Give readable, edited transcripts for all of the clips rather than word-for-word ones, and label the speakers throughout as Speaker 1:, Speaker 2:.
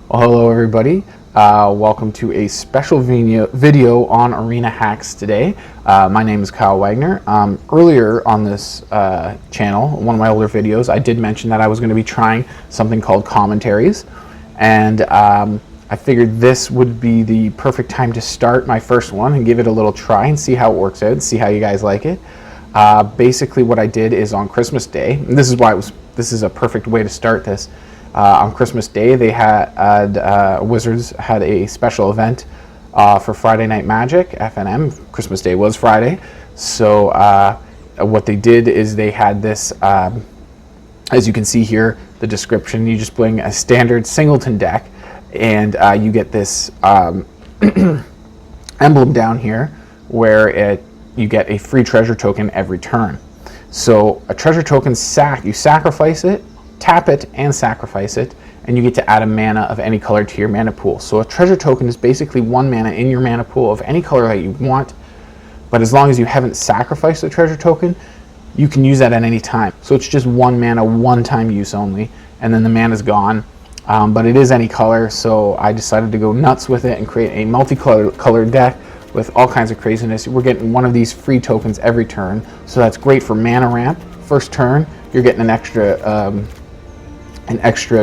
Speaker 1: Well, hello everybody. Welcome to a special video on arena hacks today. My name is Kyle Wagner. Earlier on this channel, one of my older videos, I did mention that I was going to be trying something called commentaries, and I figured this would be the perfect time to start my first one and give it a little try and see how it works out and see how you guys like it. Basically what I did is on Christmas Day, and this is a perfect way to start this. On Christmas Day, they had Wizards had a special event for Friday Night Magic, FNM. Christmas Day was Friday, so what they did is they had this, as you can see here, the description. You just bring a standard singleton deck, and you get this emblem down here where you get a free treasure token every turn. So a treasure token you sacrifice it, tap it and sacrifice it, and you get to add a mana of any color to your mana pool. So a treasure token is basically one mana in your mana pool of any color that you want, but as long as you haven't sacrificed the treasure token, you can use that at any time. So it's just one mana, one time use only, and then the mana's gone. But it is any color, so I decided to go nuts with it and create a multicolored deck with all kinds of craziness. We're getting one of these free tokens every turn, so that's great for mana ramp. First turn, you're getting an extra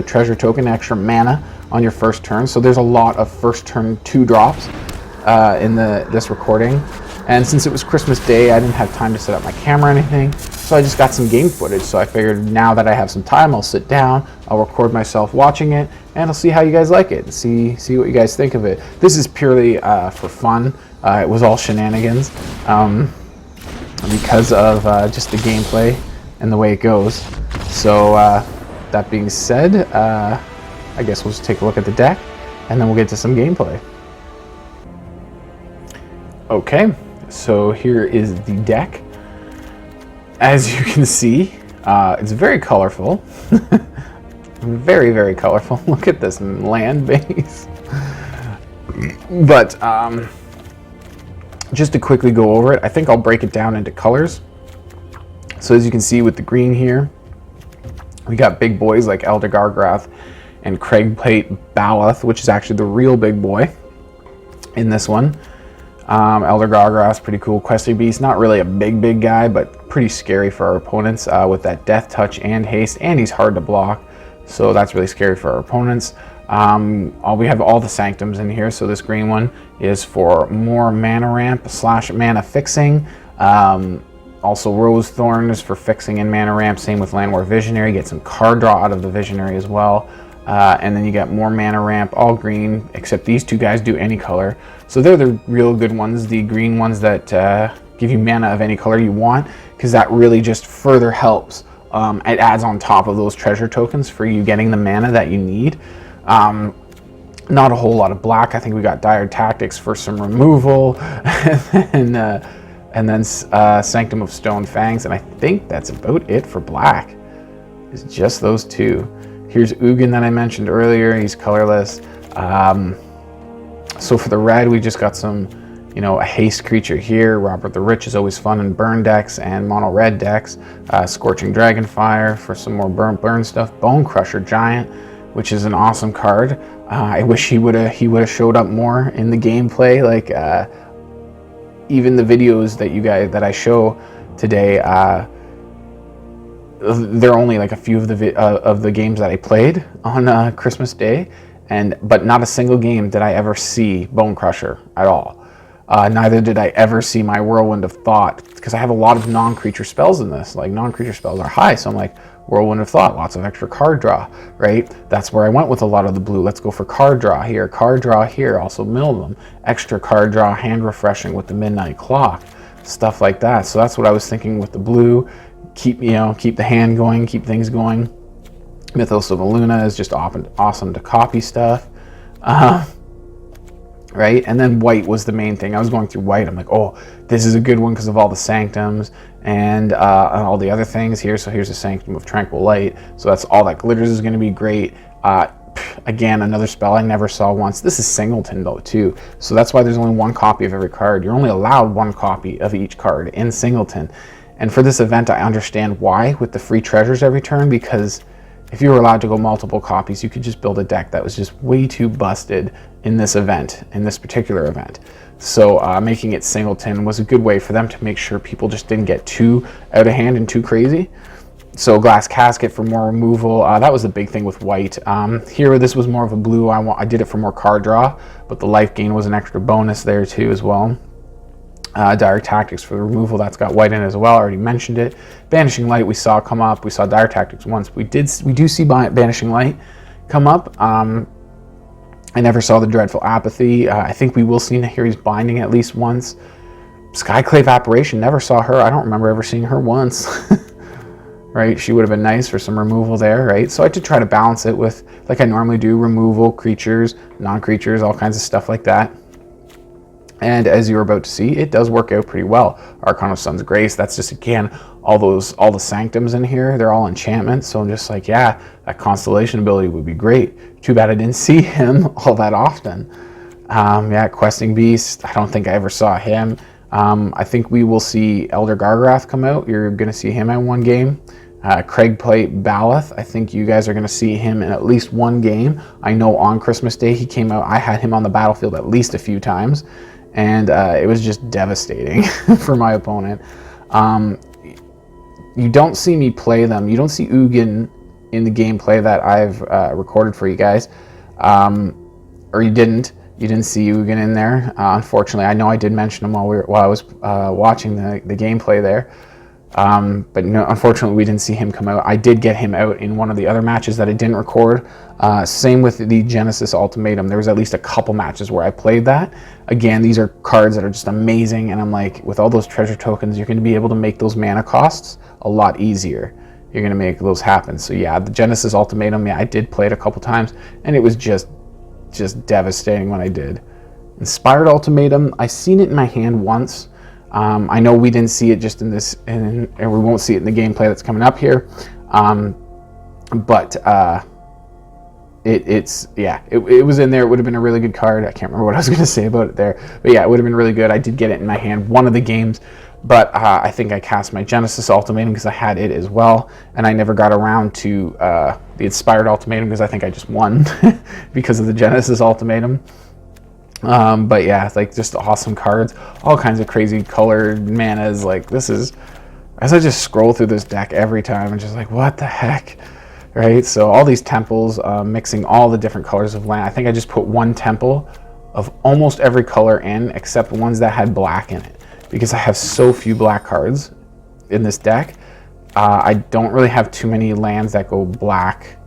Speaker 1: treasure token, extra mana on your first turn. So there's a lot of first turn 2 drops in this recording. And since it was Christmas Day, I didn't have time to set up my camera or anything, so I just got some game footage. So I figured now that I have some time, I'll sit down, I'll record myself watching it, and I'll see how you guys like it, and see what you guys think of it. This is purely for fun. It was all shenanigans because of just the gameplay and the way it goes. So that being said, I guess we'll just take a look at the deck, and then we'll get to some gameplay. Okay, so here is the deck. As you can see, it's very colorful. Very, very colorful. Look at this land base. But just to quickly go over it, I think I'll break it down into colors. So as you can see with the green here, we got big boys like Elder Gargrath and Craigplate Baloth, which is actually the real big boy in this one. Elder Gargrath's pretty cool. Questing Beast, not really a big guy, but pretty scary for our opponents with that Death Touch and Haste, and he's hard to block, so that's really scary for our opponents. We have all the Sanctums in here, so this green one is for more mana ramp / mana fixing. Also, Rose Thorn is for fixing and mana ramp. Same with Landwar Visionary. Get some card draw out of the Visionary as well. And then you get more mana ramp, all green, except these two guys do any color. So they're the real good ones, the green ones that give you mana of any color you want, because that really just further helps. It adds on top of those treasure tokens for you getting the mana that you need. Not a whole lot of black. I think we got Dire Tactics for some removal, and then Sanctum of Stone Fangs, and I think that's about it for black. It's just those two. Here's Ugin that I mentioned earlier. He's colorless. So for the red, we just got some, a haste creature here. Robert the Rich is always fun in burn decks and mono red decks. Scorching Dragonfire for some more burn stuff. Bone Crusher Giant, which is an awesome card. I wish he would have showed up more in the gameplay. Like even the videos that I show today, they're only like a few of the games that I played on Christmas Day, but not a single game did I ever see Bone Crusher at all. Neither did I ever see my Whirlwind of Thought, because I have a lot of non-creature spells in this. Like, non-creature spells are high, so I'm like, Whirlwind of Thought, lots of extra card draw, right? That's where I went with a lot of the blue. Let's go for card draw here, also mill them. Extra card draw, hand refreshing with the Midnight Clock, stuff like that. So that's what I was thinking with the blue. Keep the hand going, keep things going. Mythos of Aluna is just awesome to copy stuff. Right? And then white was the main thing. I was going through white. I'm like, oh, this is a good one because of all the Sanctums and all the other things here. So here's a Sanctum of Tranquil Light. So that's all that glitters is going to be great. Again, another spell I never saw once. This is singleton though too. So that's why there's only one copy of every card. You're only allowed one copy of each card in singleton. And for this event, I understand why with the free treasures every turn, because if you were allowed to go multiple copies, you could just build a deck that was just way too busted in this event, in this particular event. So making it singleton was a good way for them to make sure people just didn't get too out of hand and too crazy. So glass casket for more removal, that was the big thing with white. Here, this was more of a blue. I did it for more card draw, but the life gain was an extra bonus there too as well. Dire Tactics for the removal, that's got white in it as well. I already mentioned it. Banishing Light we saw come up. We saw Dire Tactics once. We do see Banishing Light come up. I never saw the Dreadful Apathy. I think we will see Nahiri's Binding at least once. Skyclave Apparition, never saw her. I don't remember ever seeing her once. Right, she would have been nice for some removal there, right? So I did try to balance it with, like I normally do, removal, creatures, non-creatures, all kinds of stuff like that. And as you're about to see, it does work out pretty well. Archon of Sun's Grace, that's just, again, all the sanctums in here, they're all enchantments. So I'm just like, yeah, that Constellation ability would be great. Too bad I didn't see him all that often. Yeah, Questing Beast, I don't think I ever saw him. I think we will see Elder Gargaroth come out. You're going to see him in one game. Craigplate Baloth, I think you guys are going to see him in at least one game. I know on Christmas Day he came out. I had him on the battlefield at least a few times, and it was just devastating for my opponent. You don't see me play them. You don't see Ugin in the gameplay that I've recorded for you guys, or you didn't. You didn't see Ugin in there. Unfortunately, I know I did mention him while I was watching the gameplay there. But no, unfortunately, we didn't see him come out. I did get him out in one of the other matches that I didn't record. Same with the Genesis Ultimatum. There was at least a couple matches where I played that. Again, these are cards that are just amazing, and I'm like, with all those treasure tokens, you're going to be able to make those mana costs a lot easier. You're going to make those happen. So yeah, the Genesis Ultimatum, yeah, I did play it a couple times, and it was just devastating when I did. Inspired Ultimatum, I seen it in my hand once. I know we didn't see it just in this, and we won't see it in the gameplay that's coming up here. But it was in there. It would have been a really good card. I can't remember what I was going to say about it there, but yeah, it would have been really good. I did get it in my hand one of the games, but I think I cast my Genesis Ultimatum because I had it as well, and I never got around to the Inspired Ultimatum because I think I just won because of the Genesis Ultimatum. But yeah, it's like just awesome cards, all kinds of crazy colored manas. Like this is, as I just scroll through this deck every time, I'm just like, what the heck, right? So all these temples, mixing all the different colors of land. I think I just put one temple of almost every color in, except ones that had black in it, because I have so few black cards in this deck. I don't really have too many lands that go black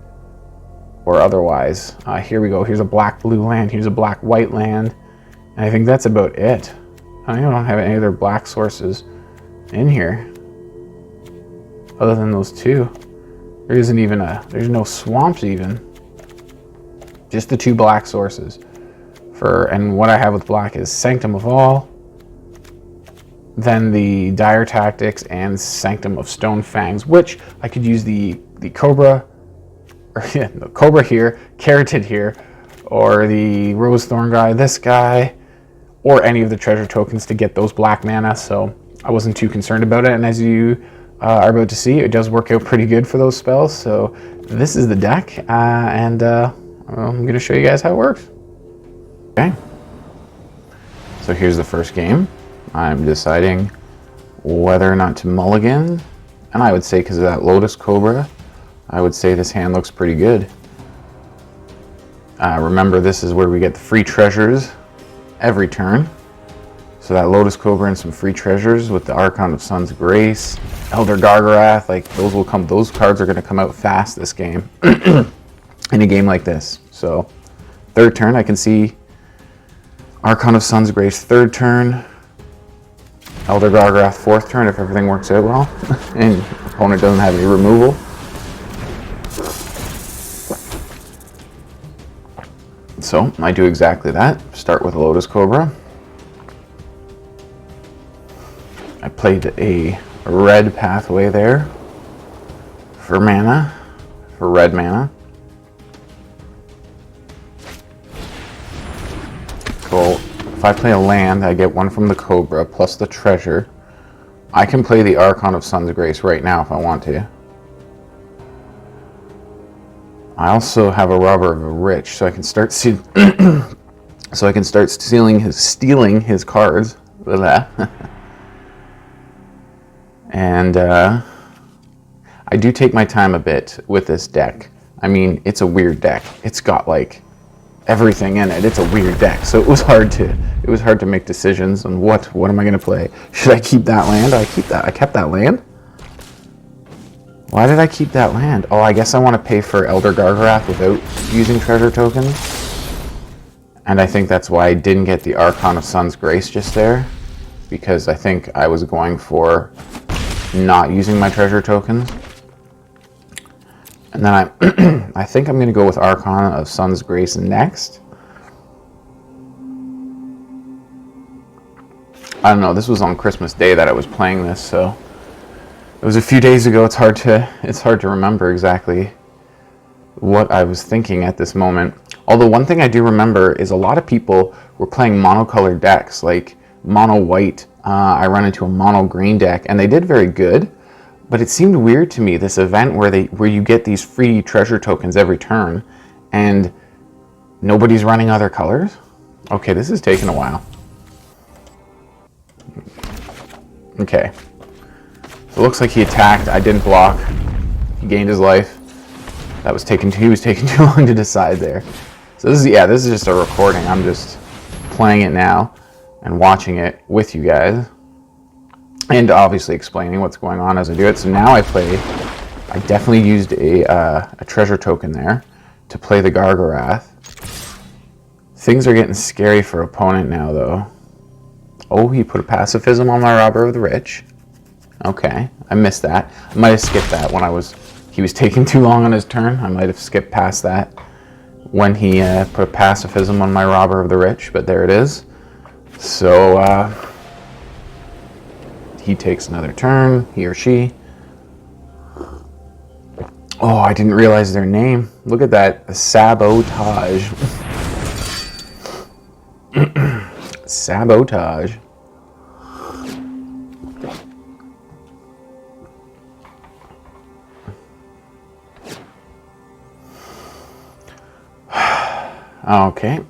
Speaker 1: or otherwise. Here we go. Here's a black-blue land. Here's a black-white land. And I think that's about it. I don't have any other black sources in here other than those two. There isn't even there's no swamps even. Just the two black sources. And what I have with black is Sanctum of All, then the Dire Tactics and Sanctum of Stone Fangs, which I could use the Cobra, or yeah, the Cobra here, Carotid here, or the Rose Thorn guy, this guy, or any of the treasure tokens to get those black mana. So I wasn't too concerned about it, and as you are about to see, it does work out pretty good for those spells. So this is the deck, and I'm going to show you guys how it works. Okay, so here's the first game. I'm deciding whether or not to mulligan, and I would say because of that Lotus Cobra, I would say this hand looks pretty good. Remember, this is where we get the free treasures every turn. So that Lotus Cobra and some free treasures with the Archon of Sun's Grace, Elder Gargaroth, like those cards are going to come out fast this game in a game like this. So third turn, I can see Archon of Sun's Grace third turn, Elder Gargaroth fourth turn if everything works out well and opponent doesn't have any removal. So I do exactly that. Start with a Lotus Cobra. I played a red pathway there for mana, for red mana. So if I play a land, I get one from the Cobra plus the treasure. I can play the Archon of Sun's Grace right now if I want to. I also have a Robber of the Rich, so I can start stealing his cards. And I do take my time a bit with this deck. I mean, it's a weird deck. It's got like everything in it. It's a weird deck, so it was hard to make decisions on what am I going to play. Should I keep that land? I kept that land. Why did I keep that land? Oh, I guess I want to pay for Elder Gargarath without using treasure tokens. And I think that's why I didn't get the Archon of Sun's Grace just there, because I think I was going for not using my treasure tokens. And then I think I'm going to go with Archon of Sun's Grace next. I don't know, this was on Christmas Day that I was playing this, so it was a few days ago. It's hard to remember exactly what I was thinking at this moment. Although one thing I do remember is a lot of people were playing monocolored decks, like mono white. I run into a mono green deck, and they did very good. But it seemed weird to me, this event where you get these free treasure tokens every turn, and nobody's running other colors. Okay, this is taking a while. Okay. So it looks like he attacked. I didn't block. He gained his life. He was taking too long to decide there. So this is just a recording. I'm just playing it now and watching it with you guys, and obviously explaining what's going on as I do it. So now I definitely used a treasure token there to play the Gargarath. Things are getting scary for opponent now, though. Oh, he put a pacifism on my Robber of the Rich. Okay, I missed that. I might have skipped that when he was taking too long on his turn. I might have skipped past that when he put a pacifism on my Robber of the Rich, but there it is. So he takes another turn, he or she. Oh, I didn't realize their name. Look at that, Sabotage. Sabotage. Okay,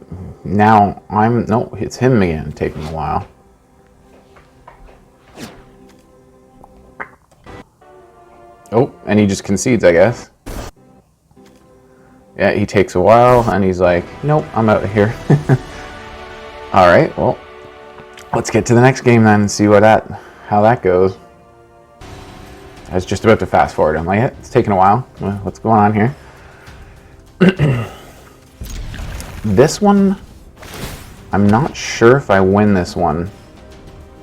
Speaker 1: now no, it's him again, taking a while. Oh, and he just concedes, I guess. Yeah, he takes a while, and he's like, nope, I'm out of here. Alright, well, let's get to the next game then and see how that goes. I was just about to fast forward. I'm like, yeah, it's taking a while. What's going on here? This one, I'm not sure if I win this one.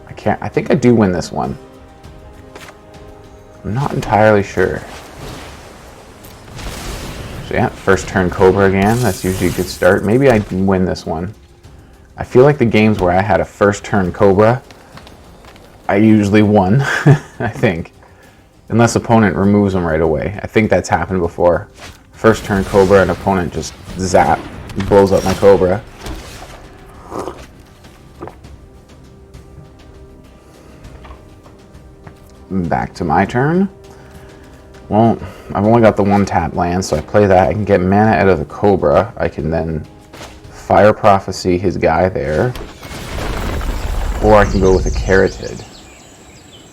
Speaker 1: I think I do win this one. I'm not entirely sure. So yeah, first turn Cobra again. That's usually a good start. Maybe I win this one. I feel like the games where I had a first turn Cobra, I usually won, I think. Unless opponent removes them right away. I think that's happened before. First turn Cobra and opponent just zap. Blows up my Cobra. Back to my turn. Well, I've only got the one tap land, so I play that. I can get mana out of the Cobra. I can then Fire Prophecy his guy there. Or I can go with a Carotid.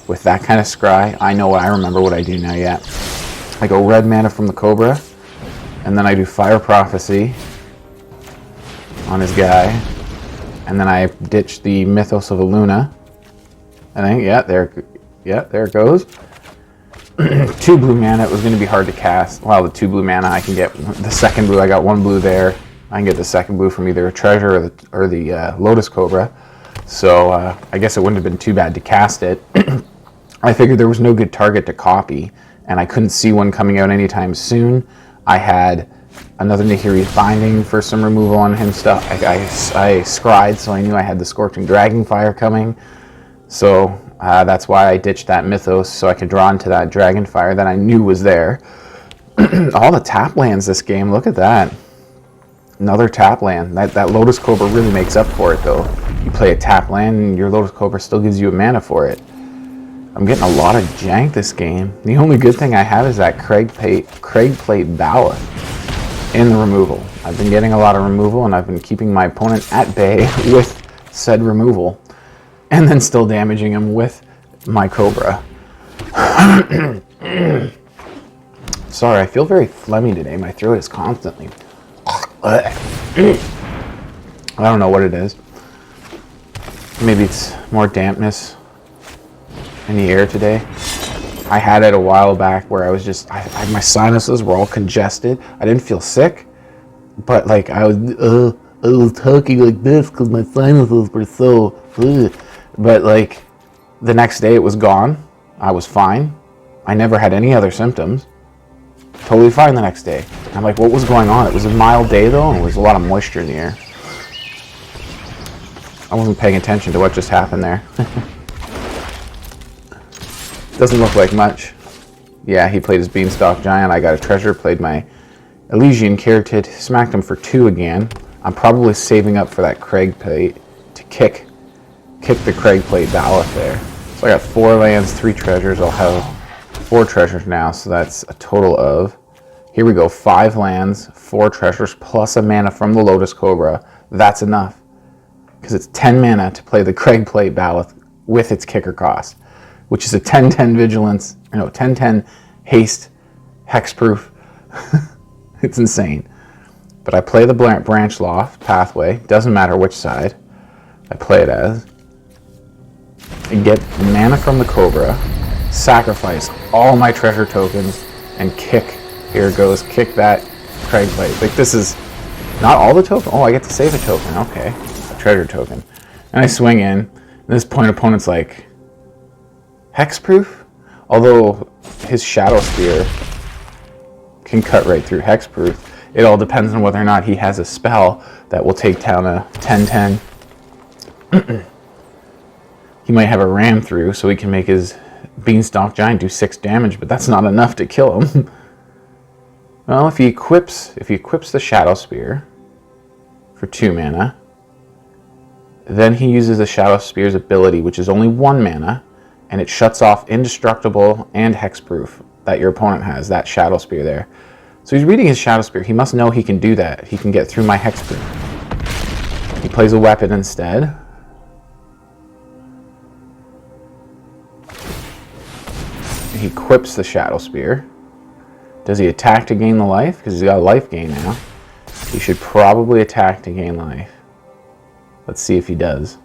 Speaker 1: With that kind of scry, I remember what I do now, yeah. I go red mana from the Cobra, and then I do Fire Prophecy on his guy, and then I ditch the Mythos of Aluna. I think, yeah, there it goes. 2 blue mana. It was going to be hard to cast. Well, the 2 blue mana, I can get the second blue. I got 1 blue there. I can get the second blue from either a treasure or the Lotus Cobra. So I guess it wouldn't have been too bad to cast it. I figured there was no good target to copy, and I couldn't see one coming out anytime soon. I had another Nahiri's Binding for some removal on him stuff. I scryed, so I knew I had the Scorching Dragonfire coming. So that's why I ditched that Mythos, so I could draw into that Dragonfire that I knew was there. All the tap lands this game, look at that. Another tap land. That Lotus Cobra really makes up for it, though. You play a tap land, and your Lotus Cobra still gives you a mana for it. I'm getting a lot of jank this game. The only good thing I have is that Crag Plate Bala. in the removal. I've been getting a lot of removal, and I've been keeping my opponent at bay with said removal, and then still damaging him with my Cobra. Sorry, I feel very phlegmy today. My throat is constantly... I don't know what it is. Maybe it's more dampness in the air today. I had it a while back where I was just, my sinuses were all congested. I didn't feel sick, but like I was talking like this because my sinuses were so, but like the next day it was gone. I was fine. I never had any other symptoms. Totally fine the next day. I'm like, what was going on? It was a mild day though, and there was a lot of moisture in the air. I wasn't paying attention to what just happened there. Doesn't look like much. Yeah, he played his Beanstalk Giant. I got a treasure, played my Elysian Caryatid, smacked him for 2 again. I'm probably saving up for that Craig plate to kick the Craig plate Baloth there. So I got 4 lands, 3 treasures. I'll have 4 treasures now, so that's a total of, here we go, 5 lands, 4 treasures, plus a mana from the Lotus Cobra. That's enough, because it's 10 mana to play the Craig plate Baloth with its kicker cost, which is a 10-10 vigilance, 10-10 haste, hexproof. It's insane. But I play the branch loft pathway, doesn't matter which side I play it as, and get mana from the Cobra, sacrifice all my treasure tokens, and kick, here it goes, kick that Craig plate. Like, this is not all the token. Oh, I get to save a token, okay, a treasure token. And I swing in, and this point opponent's like, hexproof? Although his Shadow Spear can cut right through hexproof. It all depends on whether or not he has a spell that will take down a 10-10. He might have a ram through, so he can make his Beanstalk Giant do 6 damage, but that's not enough to kill him. Well, if he equips the Shadow Spear for 2 mana, then he uses the Shadow Spear's ability, which is only 1 mana, and it shuts off Indestructible and Hexproof that your opponent has, that Shadow Spear there. So he's reading his Shadow Spear. He must know he can do that. He can get through my Hexproof. He plays a weapon instead. He equips the Shadow Spear. Does he attack to gain the life? Because he's got a life gain now. He should probably attack to gain life. Let's see if he does.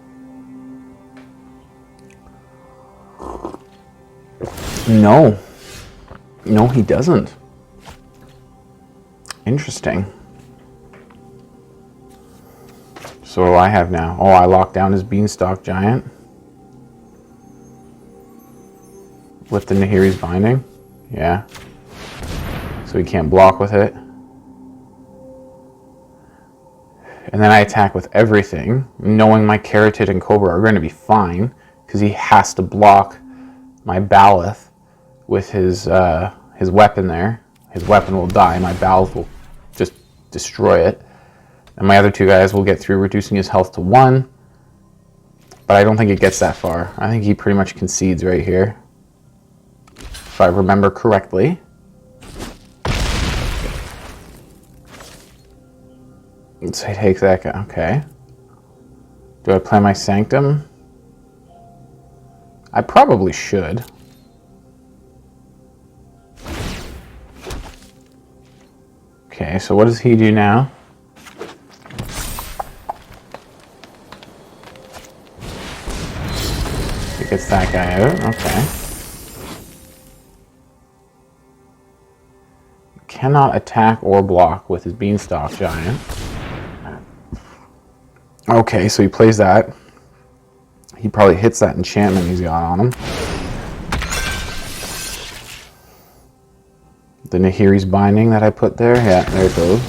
Speaker 1: No. No, he doesn't. Interesting. So what do I have now? Oh, I locked down his Beanstalk Giant with the Nahiri's Binding. Yeah. So he can't block with it. And then I attack with everything, knowing my Caryatid and Cobra are going to be fine, because he has to block my Baloth with his weapon there. His weapon will die, my Baloth will just destroy it. And my other 2 guys will get through, reducing his health to 1. But I don't think it gets that far. I think he pretty much concedes right here, if I remember correctly. So he takes that guy. Okay. Do I play my Sanctum? I probably should. Okay, so what does he do now? He gets that guy out. Okay. Cannot attack or block with his Beanstalk Giant. Okay, so he plays that. He probably hits that enchantment he's got on him. The Nahiri's Binding that I put there. Yeah, there it goes.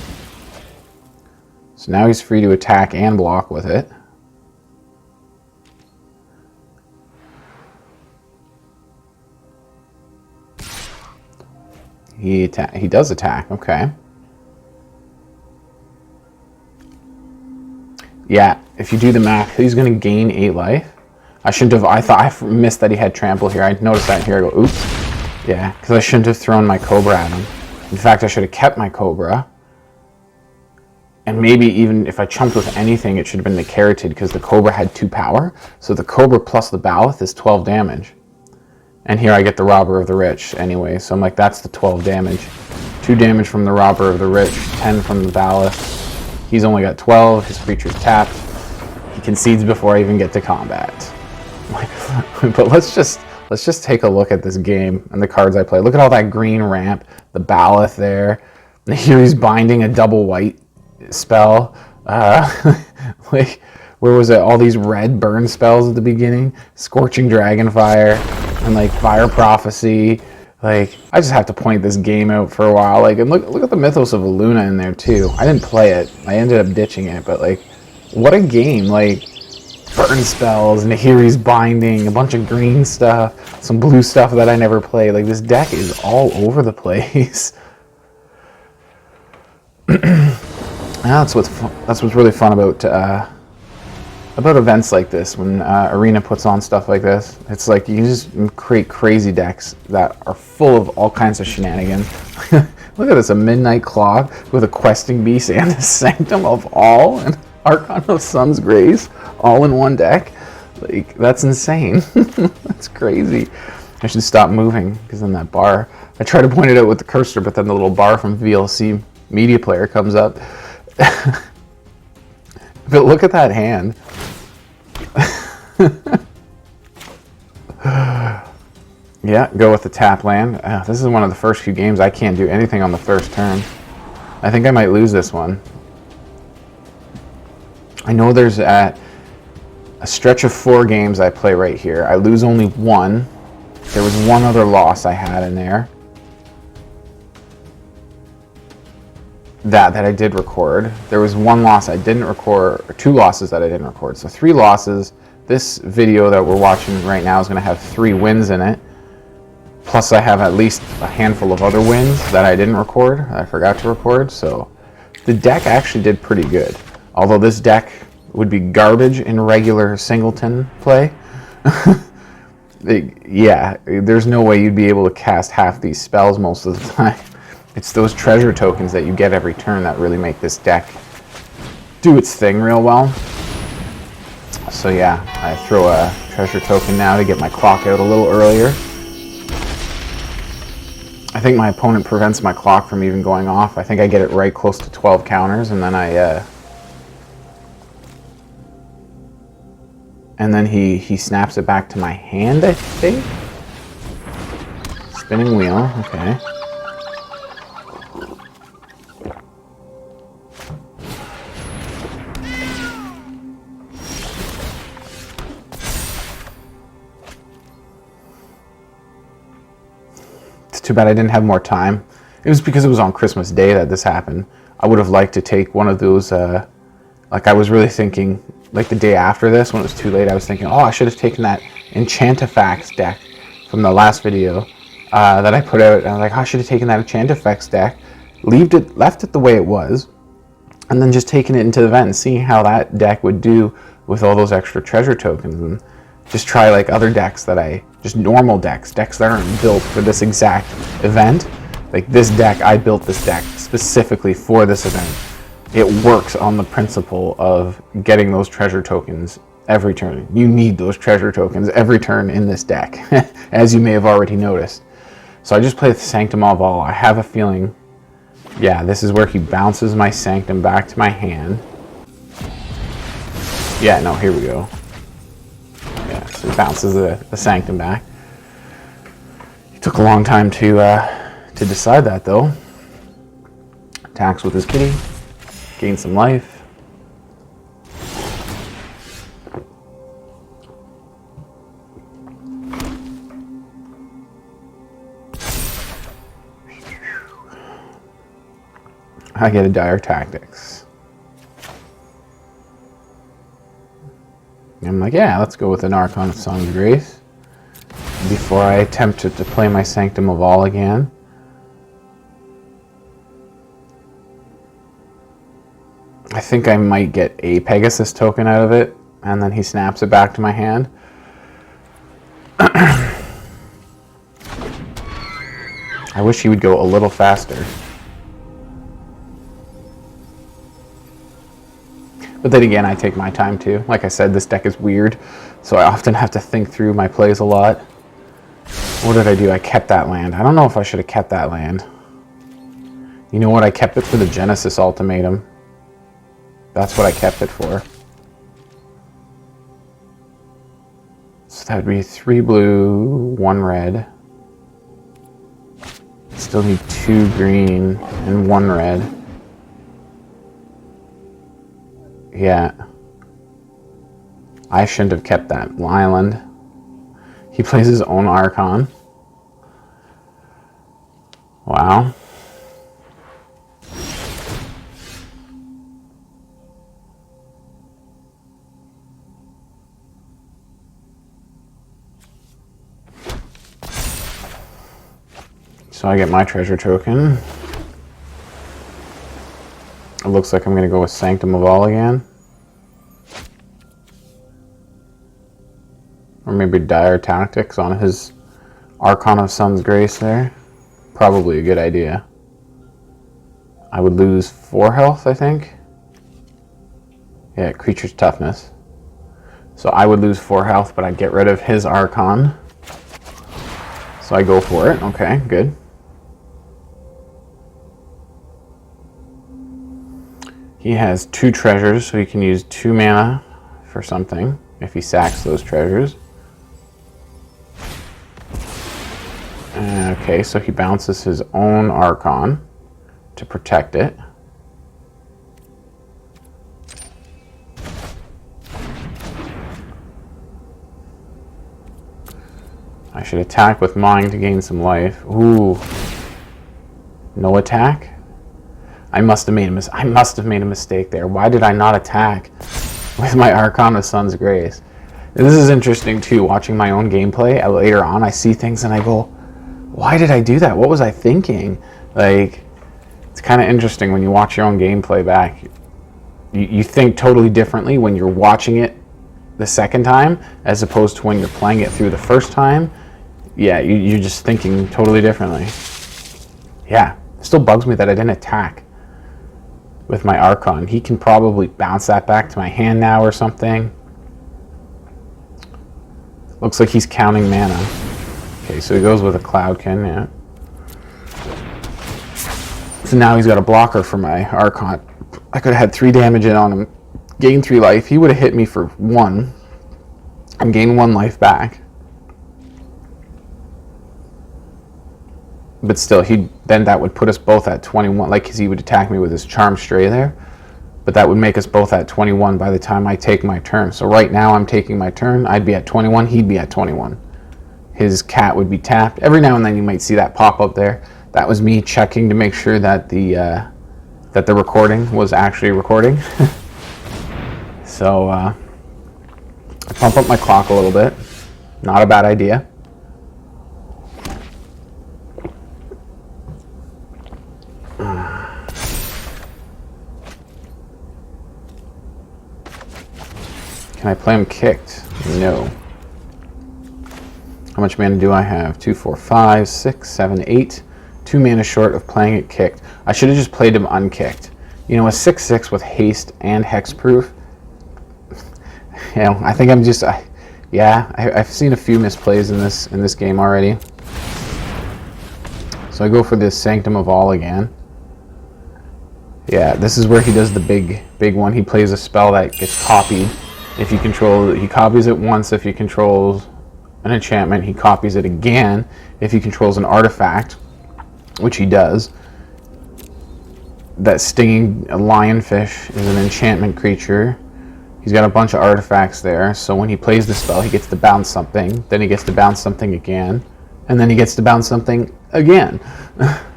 Speaker 1: So now he's free to attack and block with it. He does attack, okay. Yeah, if you do the math, he's going to gain 8 life. I shouldn't have, I thought I missed that he had trample here. I noticed that here. I go, oops. Yeah, because I shouldn't have thrown my Cobra at him. In fact, I should have kept my Cobra And maybe even if I chumped with anything, it should have been the Carotid, because the Cobra had 2 power. So the Cobra plus the Baloth is 12 damage. And here I get the Robber of the Rich anyway. So I'm like, that's the 12 damage. 2 damage from the Robber of the Rich, 10 from the Baloth. He's only got 12. His creature's tapped. He concedes before I even get to combat. But let's just take a look at this game and the cards I play. Look at all that green ramp, the Baloth there. And here he's binding a double white spell. Like, where was it? All these red burn spells at the beginning. Scorching Dragonfire and like Fire Prophecy. Like, I just have to point this game out for a while. Like, and look at the Mythos of Luna in there too. I didn't play it. I ended up ditching it, but like, what a game. Like, burn spells, and here he's binding a bunch of green stuff, some blue stuff that I never played. Like, this deck is all over the place. That's what's really fun about events like this, when Arena puts on stuff like this. It's like you can just create crazy decks that are full of all kinds of shenanigans. Look at this, a Midnight Claw with a Questing Beast and a Sanctum of All and Archon of Sun's Grace all in one deck. Like, that's insane. That's crazy. I should stop moving, because then that bar, I try to point it out with the cursor, but then the little bar from VLC Media Player comes up. But look at that hand. Yeah, go with the tap land. This is one of the first few games I can't do anything on the first turn. I think I might lose this one. I know there's a stretch of 4 games I play right here. I lose only 1. There was 1 other loss I had in there. That I did record. There was 1 loss I didn't record, or 2 losses that I didn't record. So 3 losses. This video that we're watching right now is going to have 3 wins in it. Plus I have at least a handful of other wins that I didn't record. I forgot to record. So the deck actually did pretty good. Although this deck would be garbage in regular singleton play. Yeah, there's no way you'd be able to cast half these spells most of the time. It's those treasure tokens that you get every turn that really make this deck do its thing real well. So yeah, I throw a treasure token now to get my clock out a little earlier. I think my opponent prevents my clock from even going off. I think I get it right close to 12 counters, and then he snaps it back to my hand, I think. Spinning wheel, okay. Too bad I didn't have more time. It was because it was on Christmas Day that this happened. I would have liked to take one of those, like I was really thinking, like the day after this, when it was too late, I was thinking, oh, I should have taken that Enchantifax deck from the last video that I put out. And I was like, oh, I should have taken that Enchantifax deck, left it the way it was, and then just taken it into the event and seeing how that deck would do with all those extra treasure tokens. And just try like other decks just normal decks that aren't built for this exact event. Like this deck, I built this deck specifically for this event. It works on the principle of getting those treasure tokens every turn. You need those treasure tokens every turn in this deck, as you may have already noticed. So I just played the Sanctum of All. I have a feeling, yeah, this is where he bounces my Sanctum back to my hand. Yeah, no, here we go. Yeah, so he bounces the Sanctum back. It took a long time to decide that, though. Attacks with his kitty. Gain some life. I get a Dire Tactics. I'm like, yeah, let's go with an Archon of Sun's Grace before I attempt to play my Sanctum of All again. I think I might get a Pegasus token out of it, and then he snaps it back to my hand. I wish he would go a little faster. But then again, I take my time too. Like I said, this deck is weird, so I often have to think through my plays a lot. What did I do? I kept that land. I don't know if I should have kept that land. You know what? I kept it for the Genesis Ultimatum. That's what I kept it for. So that would be 3 blue, 1 red. Still need 2 green and 1 red. Yeah. I shouldn't have kept that island. He plays his own Archon. Wow. So I get my treasure token. It looks like I'm going to go with Sanctum of All again. Or maybe Dire Tactics on his Archon of Sun's Grace there. Probably a good idea. I would lose 4 health, I think. Yeah, creature's toughness. So I would lose 4 health, but I'd get rid of his Archon. So I go for it. Okay, good. He has 2 treasures, so he can use 2 mana for something if he sacks those treasures. Okay, so he bounces his own Archon to protect it. I should attack with mine to gain some life. Ooh. No attack? I must have made a mistake there. Why did I not attack with my Archon of Sun's Grace? And this is interesting too, watching my own gameplay. Later on, I see things and I go, why did I do that? What was I thinking? Like, it's kind of interesting when you watch your own gameplay back. You think totally differently when you're watching it the second time as opposed to when you're playing it through the first time. Yeah, you're just thinking totally differently. Yeah, it still bugs me that I didn't attack with my Archon. He can probably bounce that back to my hand now or something. Looks like he's counting mana. Okay, so he goes with a Cloudkin, yeah. So now he's got a blocker for my Archon. I could have had 3 damage in on him, gained 3 life. He would have hit me for 1 and gained 1 life back. But still, then that would put us both at 21, like, because he would attack me with his Charm Stray there. But that would make us both at 21 by the time I take my turn. So right now I'm taking my turn. I'd be at 21. He'd be at 21. His cat would be tapped. Every now and then you might see that pop up there. That was me checking to make sure that the recording was actually recording. So I pump up my clock a little bit. Not a bad idea. Can I play him kicked? No. How much mana do I have? 2, 4, 5, 6, 7, 8. 2 mana short of playing it kicked. I should have just played him unkicked. You know, a 6/6 with haste and hexproof. You know, I think I'm just. I've seen a few misplays in this game already. So I go for this Sanctum of All again. Yeah, this is where he does the big one. He plays a spell that gets copied. If you control, he copies it once. If he controls an enchantment, he copies it again. If he controls an artifact, which he does. That stinging lionfish is an enchantment creature. He's got a bunch of artifacts there, so when he plays the spell, he gets to bounce something, then he gets to bounce something again, and then he gets to bounce something again.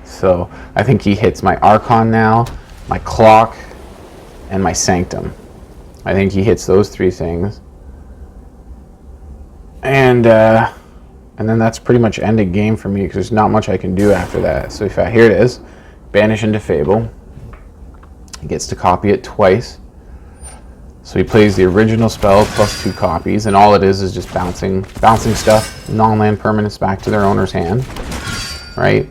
Speaker 1: So I think he hits my Archon now, my Clock, and my Sanctum. I think he hits those 3 things. And then that's pretty much ended game for me because there's not much I can do after that. So here it is, Banish into Fable. He gets to copy it twice. So he plays the original spell plus 2 copies, and all it is just bouncing stuff, non-land permanents back to their owner's hand, right?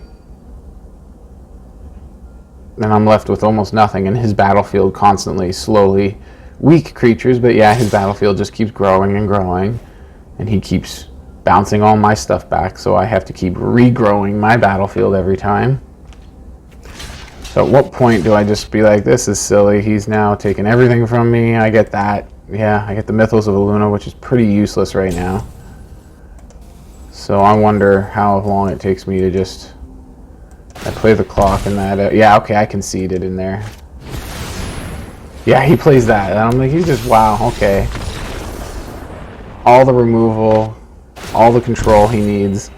Speaker 1: Then I'm left with almost nothing, and his battlefield constantly, slowly weak creatures, but yeah, his battlefield just keeps growing and growing, and he keeps bouncing all my stuff back, so I have to keep regrowing my battlefield every time. So at what point do I just be like, this is silly, he's now taking everything from me? I get that. Yeah, I get the Mythos of Illuna, which is pretty useless right now. So I wonder how long it takes me to just... I play the clock and that... yeah, okay, I conceded in there. Yeah, he plays that. And I'm like, he's just, wow, okay. All the removal, all the control he needs.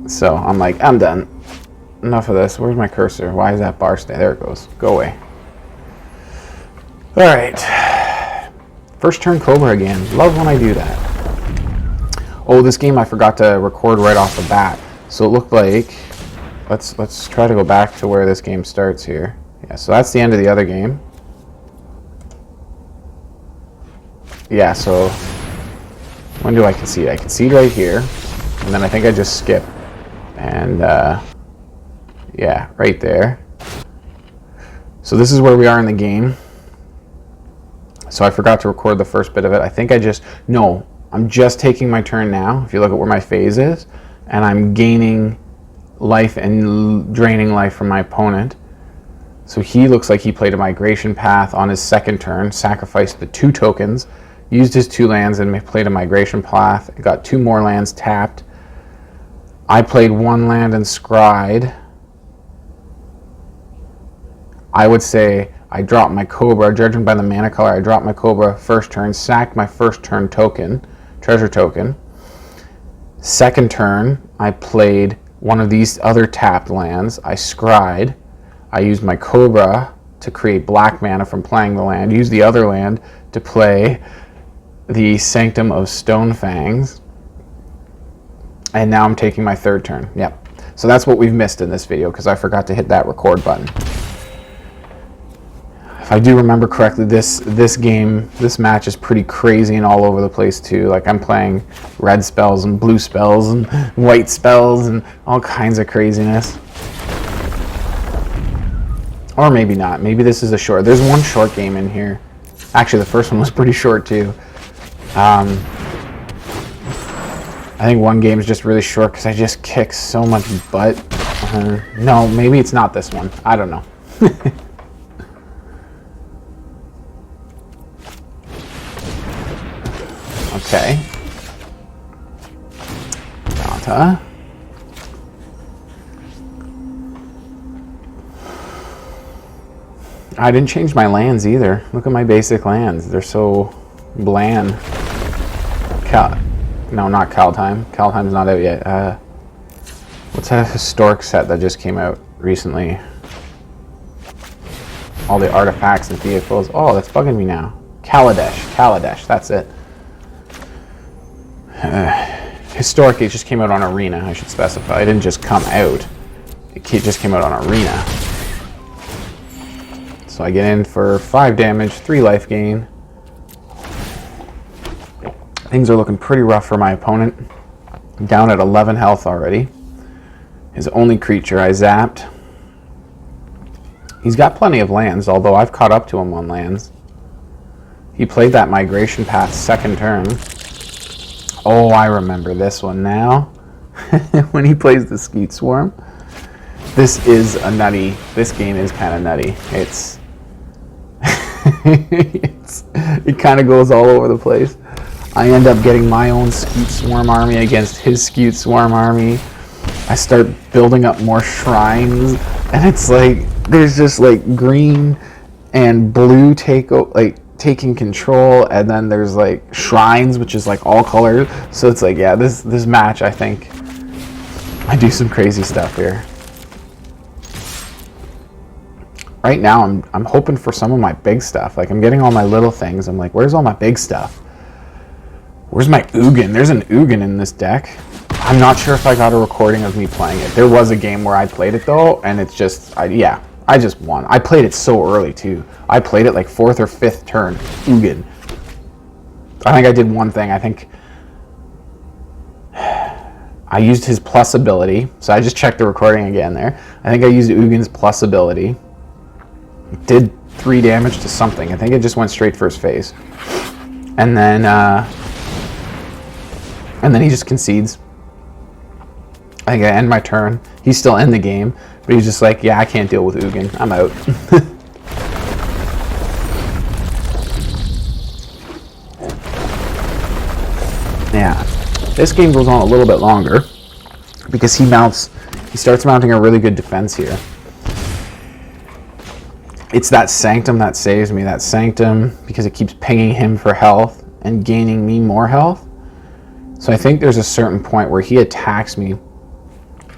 Speaker 1: So I'm like, I'm done. Enough of this. Where's my cursor? Why is that bar stay? There it goes. Go away. Alright. First turn Cobra again. Love when I do that. Oh, this game I forgot to record right off the bat. So it looked like... Let's try to go back to where this game starts here. Yeah, so that's the end of the other game. Yeah, so... When do I concede? I concede right here. And then I think I just skip. And, yeah, right there. So this is where we are in the game. So I forgot to record the first bit of it. I think I just... No, I'm just taking my turn now, if you look at where my phase is. And I'm gaining life and draining life from my opponent. So he looks like he played a migration path on his second turn, sacrificed the 2 tokens, used his 2 lands and played a migration path, got 2 more lands tapped. I played 1 land and scryed. I would say I dropped my Cobra, judging by the mana color, I dropped my Cobra first turn, sacked my first turn token, treasure token. Second turn, I played one of these other tapped lands. I scryed. I used my Cobra to create black mana from playing the land, used the other land to play the Sanctum of Stonefangs. And now I'm taking my third turn. Yep. So that's what we've missed in this video because I forgot to hit that record button. If I do remember correctly, this match is pretty crazy and all over the place too. Like I'm playing red spells and blue spells and white spells and all kinds of craziness. Or maybe not. Maybe this is a short. There's one short game in here. Actually, the first one was pretty short too. I think one game is just really short because I just kick so much butt. No, maybe it's not this one. I don't know. Okay. Data. I didn't change my lands either. Look at my basic lands. They're so bland. No, not Kaldheim. Kaldheim's not out yet. What's that historic set that just came out recently? All the artifacts and vehicles. Oh, that's bugging me now. Kaladesh, that's it. Historic, it just came out on Arena, I should specify. It didn't just come out. It just came out on Arena. So I get in for 5 damage, 3 life gain. Things are looking pretty rough for my opponent. I'm down at 11 health already. His only creature I zapped. He's got plenty of lands, although I've caught up to him on lands. He played that migration path second turn. Oh, I remember this one now. When he plays the Skeet Swarm. This is a nutty, this game is kind of nutty. It kind of goes all over the place. I end up getting my own Skeet Swarm army against his Skeet Swarm army. I start building up more shrines, and it's like, there's just like green and blue taking control, and then there's like shrines, which is like all colors. So it's like, yeah, this match, I think I do some crazy stuff here. Right now, I'm hoping for some of my big stuff. Like, I'm getting all my little things. I'm like, where's all my big stuff? Where's my Ugin? There's an Ugin in this deck. I'm not sure if I got a recording of me playing it. There was a game where I played it, though, and it's just, yeah, I just won. I played it so early, too. I played it like 4th or 5th turn. Ugin. I think I did one thing. I think I used his plus ability. So I just checked the recording again there. I think I used Ugin's plus ability. Did 3 damage to something. I think it just went straight for his face. And then he just concedes. I think I end my turn. He's still in the game, but he's just like, yeah, I can't deal with Ugin. I'm out. Yeah, this game goes on a little bit longer because he starts mounting a really good defense here. It's that Sanctum that saves me. That Sanctum, because it keeps pinging him for health and gaining me more health. So I think there's a certain point where he attacks me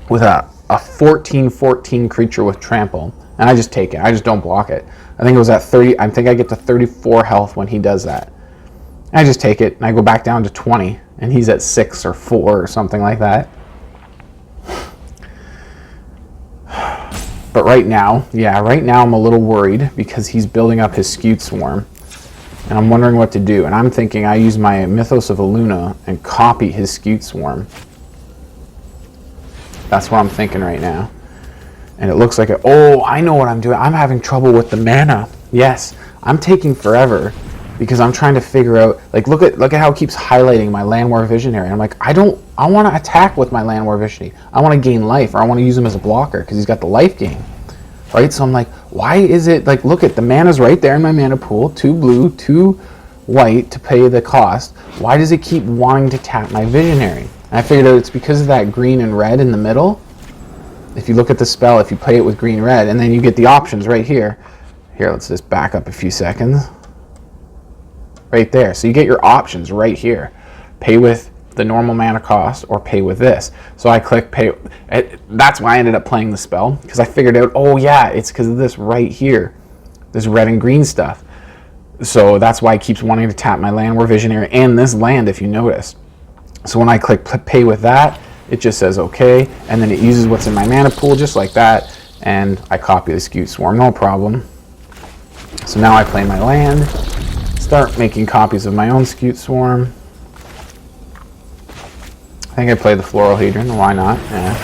Speaker 1: with a 14/14 creature with trample, and I just take it. I just don't block it. I think it was at 30. I think I get to 34 health when he does that. I just take it and I go back down to 20, and he's at 6 or 4 or something like that. But right now I'm a little worried because he's building up his Skewed Swarm, and I'm wondering what to do. And I'm thinking I use my Mythos of Aluna and copy his Skewed Swarm. That's what I'm thinking right now. And it looks like oh, I know what I'm doing. I'm having trouble with the mana. Yes, I'm taking forever because I'm trying to figure out, like, look at how it keeps highlighting my Land War Visionary. I'm like, I want to attack with my Land War Visionary. I want to gain life, or I want to use him as a blocker because he's got the life gain, right? So I'm like, why is it, like, look at the mana's right there in my mana pool, 2 blue, 2 white to pay the cost. Why does it keep wanting to tap my Visionary? And I figured out it's because of that green and red in the middle. If you look at the spell, if you play it with green red, and then you get the options right here. Here, let's just back up a few seconds. Right there. So you get your options right here. Pay with the normal mana cost or pay with this. So I click pay. That's why I ended up playing the spell, because I figured out, oh yeah, it's because of this right here. This red and green stuff. So that's why it keeps wanting to tap my Land War Visionary and this land, if you notice. So when I click pay with that, it just says okay, and then it uses what's in my mana pool just like that, and I copy the Skewed Swarm, no problem. So now I play my land, start making copies of my own Skewed Swarm. I think I play the Floral Hedron, why not? Yeah.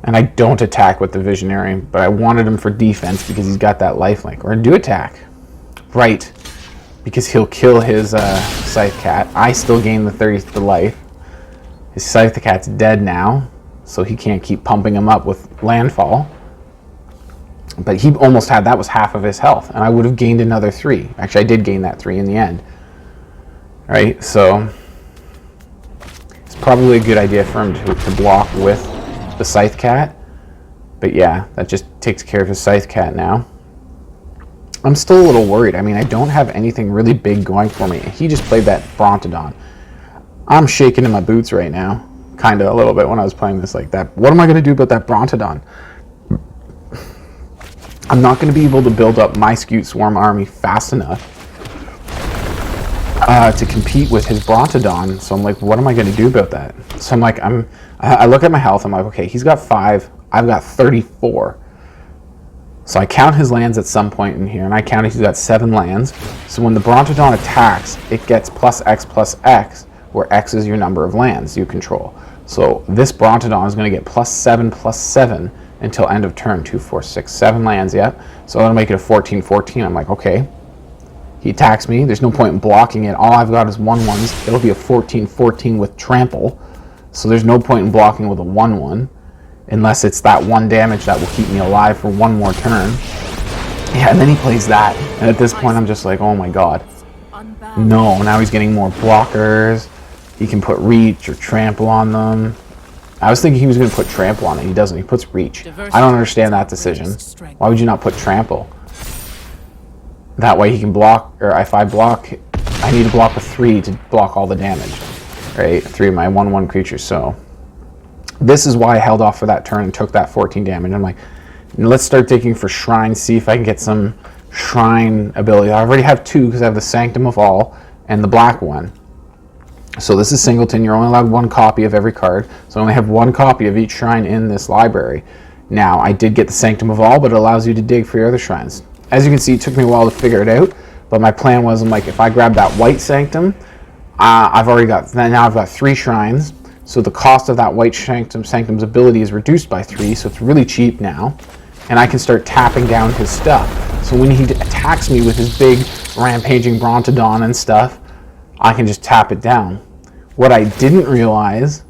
Speaker 1: And I don't attack with the Visionary, but I wanted him for defense because he's got that lifelink. Or do attack. Right. Because he'll kill his Scythe Cat. I still gain the life. His Scythe Cat's dead now, so he can't keep pumping him up with landfall. But he almost had, that was half of his health, and I would have gained another 3. Actually, I did gain that 3 in the end. Right, so it's probably a good idea for him to block with the Scythe Cat. But yeah, that just takes care of his Scythe Cat now. I'm still a little worried. I mean, I don't have anything really big going for me. He just played that Brontodon. I'm shaking in my boots right now, kind of a little bit when I was playing this like that. What am I going to do about that Brontodon? I'm not going to be able to build up my Skewed Swarm army fast enough to compete with his Brontodon. So I'm like, what am I going to do about that? So I'm like, I look at my health. I'm like, okay, he's got 5. I've got 34. So I count his lands at some point in here, and I count he's got 7 lands. So when the Brontodon attacks, it gets +X, where X is your number of lands you control. So this Brontodon is going to get +7 until end of turn. 2, 4, 6, 7 lands, yep. So that'll make it a 14/14. I'm like, okay. He attacks me. There's no point in blocking it. All I've got is 1/1s. It'll be a 14/14 with trample. So there's no point in blocking with a 1/1. Unless it's that 1 damage that will keep me alive for 1 more turn. Yeah, and then he plays that. And at this point, I'm just like, oh my god. No, now he's getting more blockers. He can put reach or trample on them. I was thinking he was going to put trample on it. He doesn't. He puts reach. I don't understand that decision. Why would you not put trample? That way he can block, or if I block, I need to block with 3 to block all the damage. Right? 3 of my 1/1 creatures, so. This is why I held off for that turn and took that 14 damage. I'm like, let's start digging for Shrine, see if I can get some Shrine ability. I already have 2 because I have the Sanctum of All and the black one. So this is Singleton. You're only allowed 1 copy of every card. So I only have 1 copy of each Shrine in this library. Now, I did get the Sanctum of All, but it allows you to dig for your other Shrines. As you can see, it took me a while to figure it out. But my plan was, I'm like, if I grab that white Sanctum, now I've got 3 Shrines. So the cost of that white Sanctum's ability is reduced by 3, so it's really cheap now. and I can start tapping down his stuff. So when he attacks me with his big rampaging Brontodon and stuff, I can just tap it down. What I didn't realize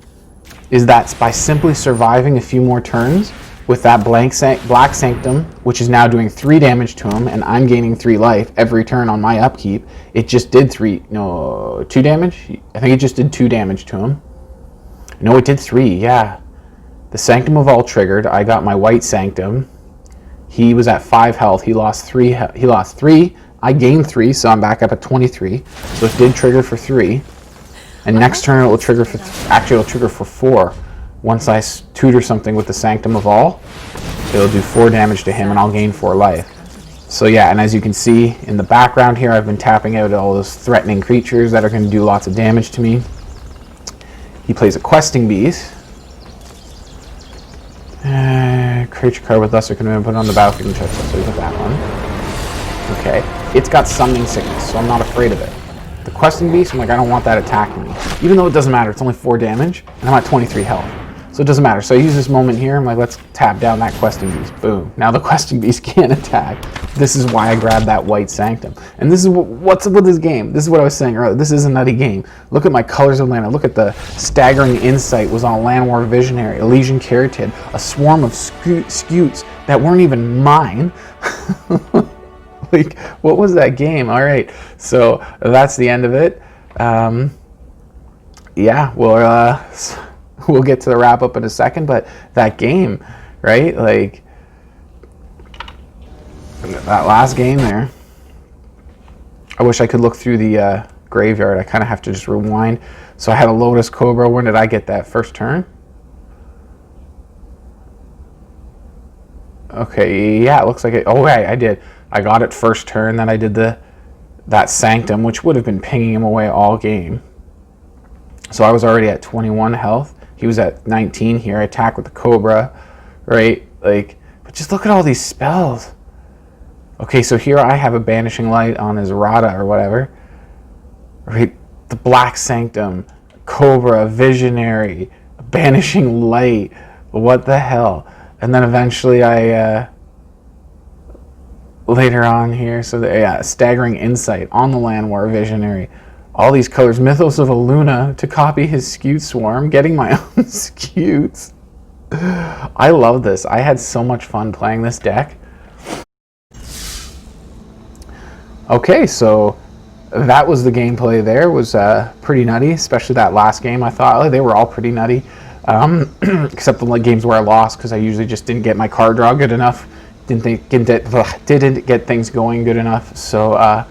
Speaker 1: is that by simply surviving a few more turns with that Black Sanctum, which is now doing 3 damage to him, and I'm gaining 3 life every turn on my upkeep, it just did 2 damage? I think it just did 2 damage to him. No, it did 3, yeah. The Sanctum of All triggered. I got my White Sanctum. He was at 5 health. He lost 3. I gained 3, so I'm back up at 23. So it did trigger for 3. And next turn it will trigger for, it'll trigger for 4. Once I tutor something with the Sanctum of All, it'll do 4 damage to him and I'll gain 4 life. So yeah, and as you can see in the background here, I've been tapping out all those threatening creatures that are going to do lots of damage to me. He plays a Questing Beast. Creature card with lesser command put on the battlefield and check, so we got that one. Okay, it's got Summoning Sickness, so I'm not afraid of it. The Questing Beast, I'm like, I don't want that attacking me. Even though it doesn't matter, it's only 4 damage, and I'm at 23 health. So it doesn't matter. So I use this moment here, I'm like, let's tap down that Questing Beast. Boom. Now the Questing Beast can't attack. This is why I grabbed that White Sanctum. And this is what's up with this game. This is what I was saying earlier. This is a nutty game. Look at my colors of land. Look at the Staggering Insight was on Landwar Visionary, Elysian Caryatid, a swarm of scutes that weren't even mine. Like, what was that game? All right, so that's the end of it. Yeah, we'll get to the wrap up in a second, but that game, right? Like, that last game there, I wish I could look through the graveyard. I kind of have to just rewind. So I had a Lotus Cobra. When did I get that? First turn? Okay, yeah, it looks like it. Oh, right, I did. I got it first turn, then I did that Sanctum, which would have been pinging him away all game. So I was already at 21 health. He was at 19 here. I attack with the Cobra, right? Like, but just look at all these spells. Okay, so here I have a Banishing Light on his Rada or whatever. Right? The Black Sanctum, Cobra, Visionary, Banishing Light. What the hell? And then eventually later on here, so yeah, Staggering Insight on the Landwar Visionary. All these colors. Mythos of Aluna to copy his Scute Swarm, getting my own Scutes. I love this. I had so much fun playing this deck. Okay, so that was the gameplay there. It was pretty nutty, especially that last game. I thought they were all pretty nutty, except the games where I lost because I usually just didn't get my card draw good enough. Didn't get things going good enough. So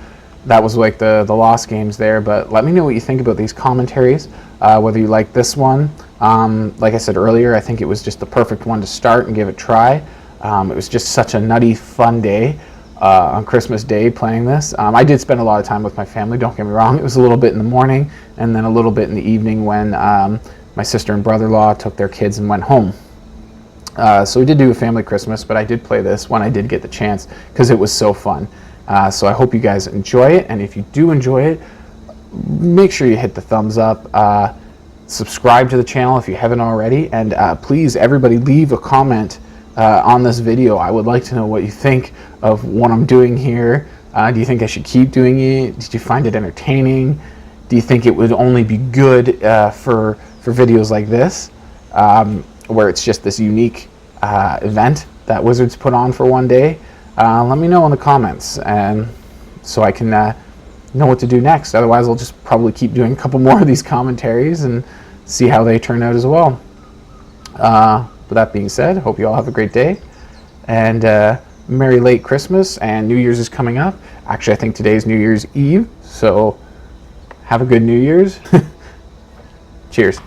Speaker 1: that was like the lost games there. But let me know what you think about these commentaries, whether you like this one. Like I said earlier, I think it was just the perfect one to start and give it a try. It was just such a nutty, fun day on Christmas Day playing this. I did spend a lot of time with my family, don't get me wrong. It was a little bit in the morning and then a little bit in the evening when my sister and brother-in-law took their kids and went home. So we did do a family Christmas, but I did play this when I did get the chance because it was so fun. So I hope you guys enjoy it, and if you do enjoy it, make sure you hit the thumbs up, subscribe to the channel if you haven't already, and please, everybody, leave a comment on this video. I would like to know what you think of what I'm doing here. Do you think I should keep doing it? Did you find it entertaining? Do you think it would only be good for videos like this? Where it's just this unique event that Wizards put on for one day. Let me know in the comments, and so I can know what to do next. Otherwise, I'll just probably keep doing a couple more of these commentaries and see how they turn out as well. With that being said, hope you all have a great day, and Merry late Christmas, and New Year's is coming up. Actually, I think today's New Year's Eve, so have a good New Year's. Cheers.